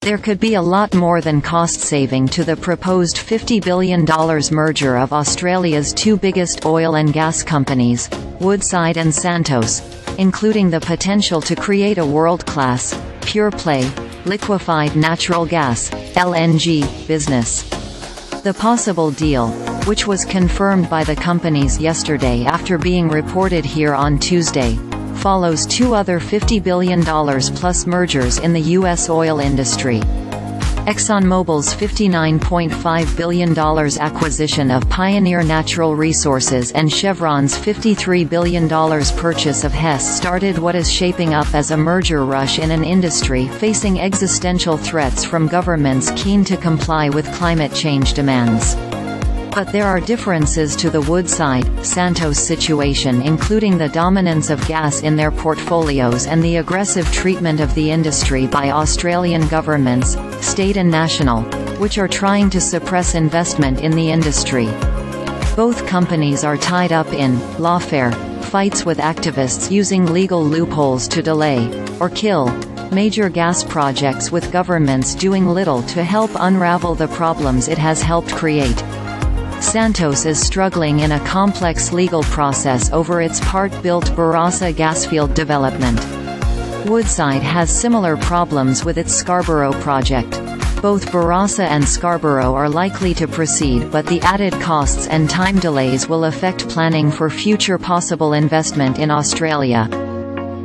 There could be a lot more than cost saving to the proposed $50 billion merger of Australia's two biggest oil and gas companies, Woodside and Santos, including the potential to create a world-class, pure-play, liquefied natural gas (LNG) business. The possible deal, which was confirmed by the companies yesterday after being reported here on Tuesday, follows two other $50 billion plus mergers in the U.S. oil industry. ExxonMobil's $59.5 billion acquisition of Pioneer Natural Resources and Chevron's $53 billion purchase of Hess started what is shaping up as a merger rush in an industry facing existential threats from governments keen to comply with climate change demands. But there are differences to the Woodside-Santos situation, including the dominance of gas in their portfolios and the aggressive treatment of the industry by Australian governments, state and national, which are trying to suppress investment in the industry. Both companies are tied up in lawfare fights with activists using legal loopholes to delay, or kill, major gas projects, with governments doing little to help unravel the problems it has helped create. Santos is struggling in a complex legal process over its part-built Barossa gasfield development. Woodside has similar problems with its Scarborough project. Both Barossa and Scarborough are likely to proceed, but the added costs and time delays will affect planning for future possible investment in Australia.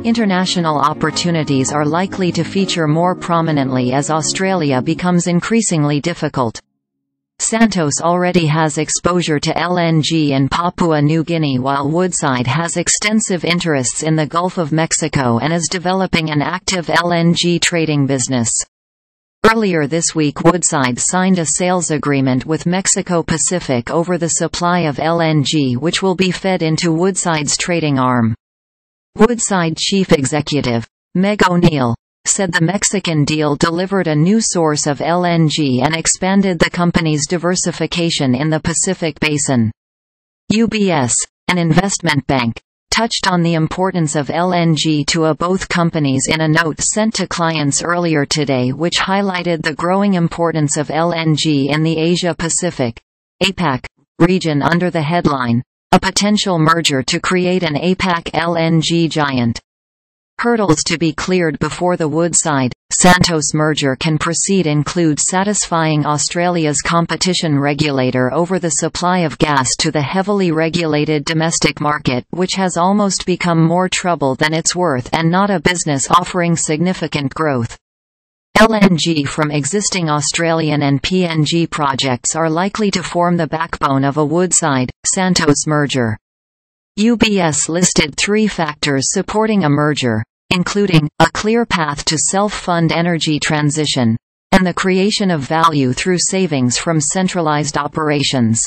International opportunities are likely to feature more prominently as Australia becomes increasingly difficult. Santos already has exposure to LNG in Papua New Guinea, while Woodside has extensive interests in the Gulf of Mexico and is developing an active LNG trading business. Earlier this week, Woodside signed a sales agreement with Mexico Pacific over the supply of LNG, which will be fed into Woodside's trading arm. Woodside Chief Executive, Meg O'Neill, said the Mexican deal delivered a new source of LNG and expanded the company's diversification in the Pacific Basin. UBS, an investment bank, touched on the importance of LNG to both companies in a note sent to clients earlier today, which highlighted the growing importance of LNG in the Asia-Pacific (APAC) region under the headline, "A potential merger to create an APAC LNG giant." Hurdles to be cleared before the Woodside-Santos merger can proceed include satisfying Australia's competition regulator over the supply of gas to the heavily regulated domestic market, which has almost become more trouble than it's worth and not a business offering significant growth. LNG from existing Australian and PNG projects are likely to form the backbone of a Woodside-Santos merger. UBS listed 3 factors supporting a merger, including a clear path to self-fund energy transition, and the creation of value through savings from centralised operations.